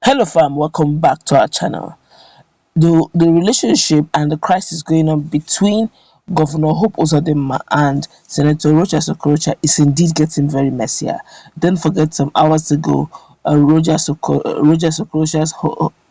Hello fam, welcome back to our channel. The relationship and the crisis going on between Governor Hope Uzodinma and Senator Rochas Okorocha is indeed getting very messier. Don't forget, some hours ago, Rochas Okorocha's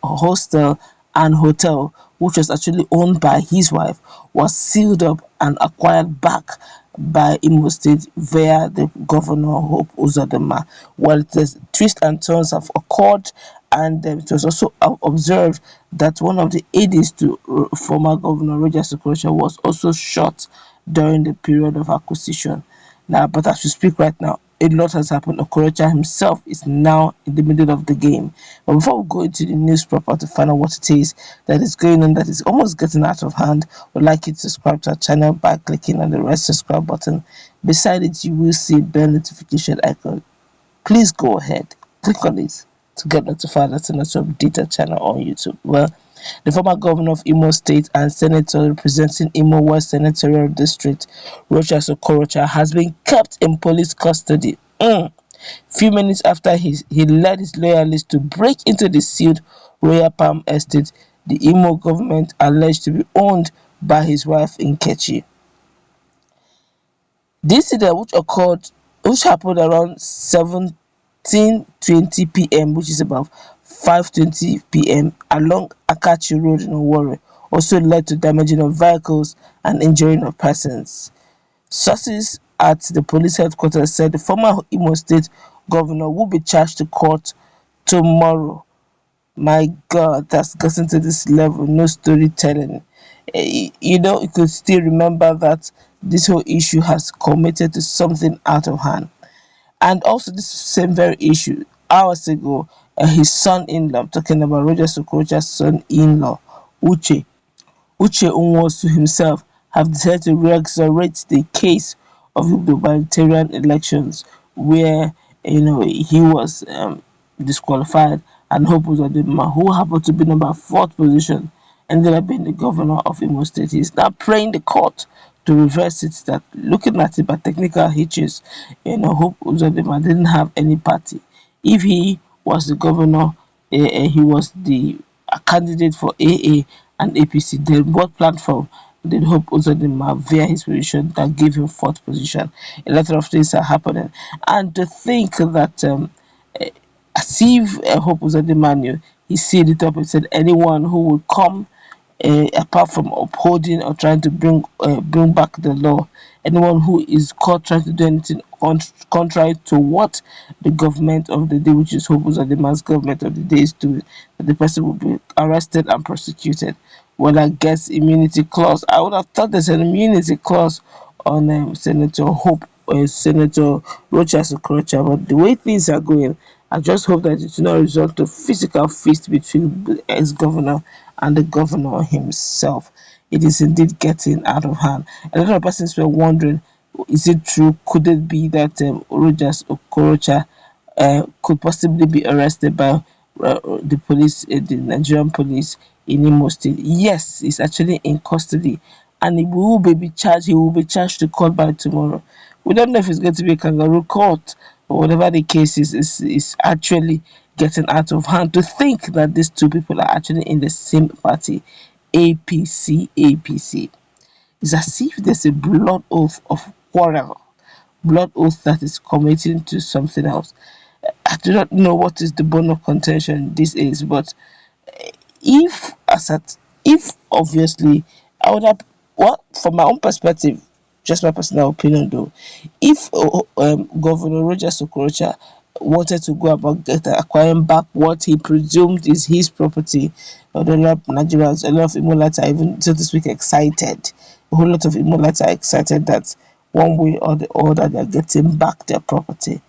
hostel and hotel, which was actually owned by his wife, was sealed up and acquired back by Imo State via the Governor Hope Uzodinma. Well, the twists and turns have occurred, and it was also observed that one of the aides to former Governor Rochas Okorocha was also shot during the period of acquisition. Now, but as we speak right now, a lot has happened. Okorocha himself is now in the middle of the game. But before we go into the news proper to find out what it is that is going on that is almost getting out of hand, we'd like you to subscribe to our channel by clicking on the red subscribe button. Beside it, you will see a bell notification icon. Please go ahead, click on it to get notified that the next update our channel on YouTube. Well, the former governor of Imo State and senator representing Imo West Senatorial District, Rochas Okorocha, has been kept in police custody. Few minutes after he led his loyalists to break into the sealed Royal Palm Estate, the Imo government alleged to be owned by his wife in Kechi. This incident, which happened around 17:20 p.m., which is about 5:20 p.m. along Akachi Road in Owerri, also led to damaging of vehicles and injuring of persons. Sources at the police headquarters said the former Imo State governor will be charged to court tomorrow. My God, that's gotten to this level, no storytelling. You could still remember that this whole issue has committed to something out of hand. And also, this same very issue, hours ago, his son-in-law, I'm talking about Rochas Okorocha's son-in-law, Uche Nwosu himself, have decided to resurrect the case of the humanitarian elections where he was disqualified, and Hope Uzodinma, who happened to be number fourth position, ended up being the governor of Imo State. He's now praying the court to reverse it, that looking at it by technical hitches, Hope Uzodinma didn't have any party. If he was the governor, he was the candidate for AA and APC, then what platform did Hope Uzodinma via his position that gave him fourth position? A lot of things are happening, and to think that as if Hope Uzodinma knew, he sealed it up and said anyone who would come, apart from upholding or trying to bring back the law, anyone who is caught trying to do anything contrary to what the government of the day, which is Hope Uzodinma's government of the day, is doing, that the person will be arrested and prosecuted. Well, I guess immunity clause. I would have thought there's an immunity clause on Senator Hope or Senator Rochas Okorocha, but the way things are going, I just hope that it will not result to physical fist between the ex-governor and the governor himself. It is indeed getting out of hand. A lot of persons were wondering, is it true? Could it be that Rochas Okorocha could possibly be arrested by the police, the Nigerian police in Imo State? Yes, he's actually in custody, and he will be charged. He will be charged to court by tomorrow. We don't know if it's going to be a kangaroo court, but whatever the case is actually getting out of hand. To think that these two people are actually in the same party, APC. It's as if there's a blood oath of quarrel, blood oath that is committing to something else. I do not know what is the bone of contention this is, but if if obviously I would have, well, from my own perspective, just my personal opinion though, if Governor Rochas Okorocha wanted to go about acquiring back what he presumed is his property, a lot of Nigerians, a lot of Imolites are even, so to speak, excited. A whole lot of Imolites are excited that one way or the other they're getting back their property.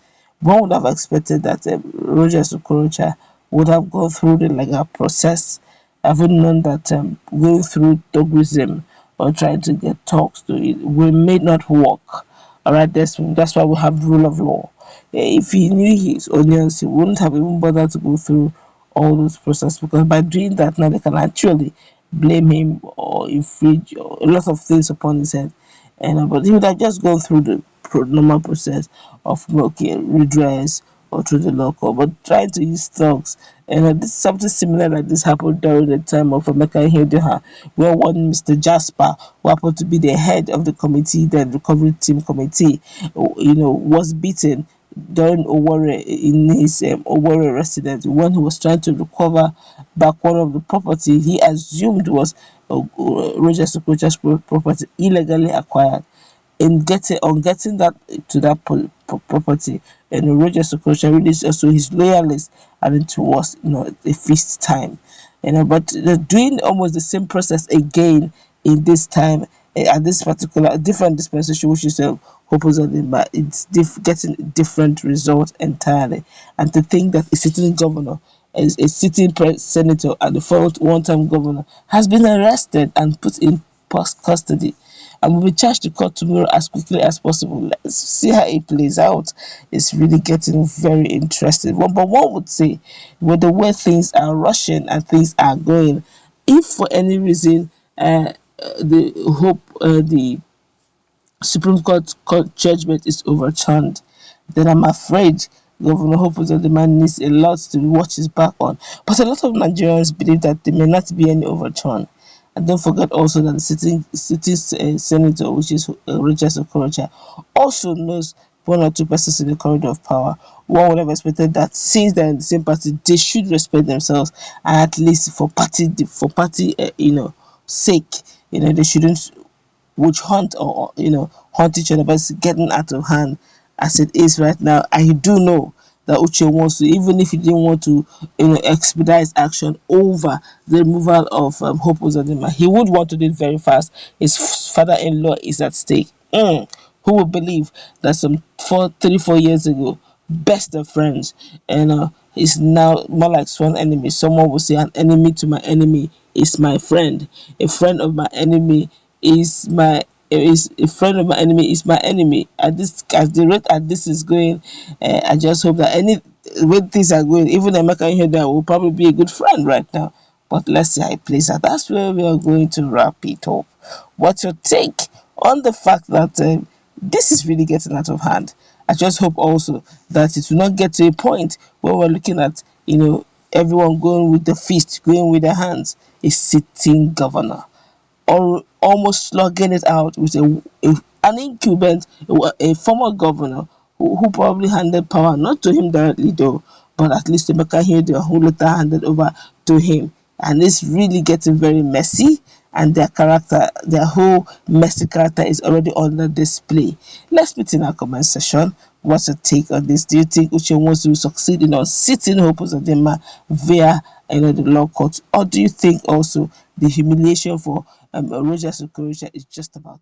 One would have expected that Rochas Okorocha would have gone through the legal process, having known that going through dogwism or trying to get talks to it may not work. All right, that's why we have rule of law. If he knew his audience, he wouldn't have even bothered to go through all those processes, because by doing that now they can actually blame him or infringe a lot of things upon his head. And but he would have just gone through the normal process of redress, or through the law court, but trying to use thugs. And this something similar like this happened during the time of Emeka Ihedioha, where one Mr. Jasper, who happened to be the head of the committee, the recovery team committee, was beaten during Owerri in his Owerri residence when he was trying to recover back one of the property he assumed was Rochas Okorocha's property illegally acquired. In getting that to that property, and Rochas Okorocha released also his loyalists, and it was a feast time, but they're doing almost the same process again in this time, at this particular different dispensation, which is Hope Uzodinma. It's getting different results entirely, and to think that a sitting governor, a sitting senator, and the fourth one-time governor has been arrested and put in post custody and will be charged to court tomorrow as quickly as possible. Let's see how it plays out. It's really getting very interesting. But one would say, with the way things are rushing and things are going, if for any reason the Supreme Court judgment is overturned, then I'm afraid Governor Hope Uzodinma needs a lot to watch his back on. But a lot of Nigerians believe that there may not be any overturn. And don't forget also that the sitting senator, which is Rochas Okorocha, also knows one or two persons in the corridor of power. One would have expected that since they're in the same party, they should respect themselves, and at least for party sake, they shouldn't which hunt or hunt each other, but it's getting out of hand as it is right now. I do know that Uche wants to, even if he didn't want to expedite action over the removal of Hope Uzodinma, he would want to do it very fast. His father-in-law is at stake. Who would believe that some 4 years ago, best of friends, and is now more like sworn enemy. Someone will say an enemy to my enemy is my friend. A friend of my enemy is a friend of my enemy is my enemy. At the rate at this is going, I just hope that any when things are going, even Emeka Ihedioha will probably be a good friend right now. But let's see how it plays out. That's where we are going to wrap it up. What's your take on the fact that this is really getting out of hand? I just hope also that it will not get to a point where we're looking at everyone going with the fist, going with their hands, a sitting governor, or almost slugging it out with an incumbent, a former governor who probably handed power not to him directly though, but at least Emeka Ihedioha, who later handed over to him. And it's really getting very messy, and their whole messy character is already under display. Let's put in our comment section. What's your take on this? Do you think Uche wants to succeed in sitting Hope Uzodinma via the law court, or do you think also the humiliation for Rochas Okorocha is just about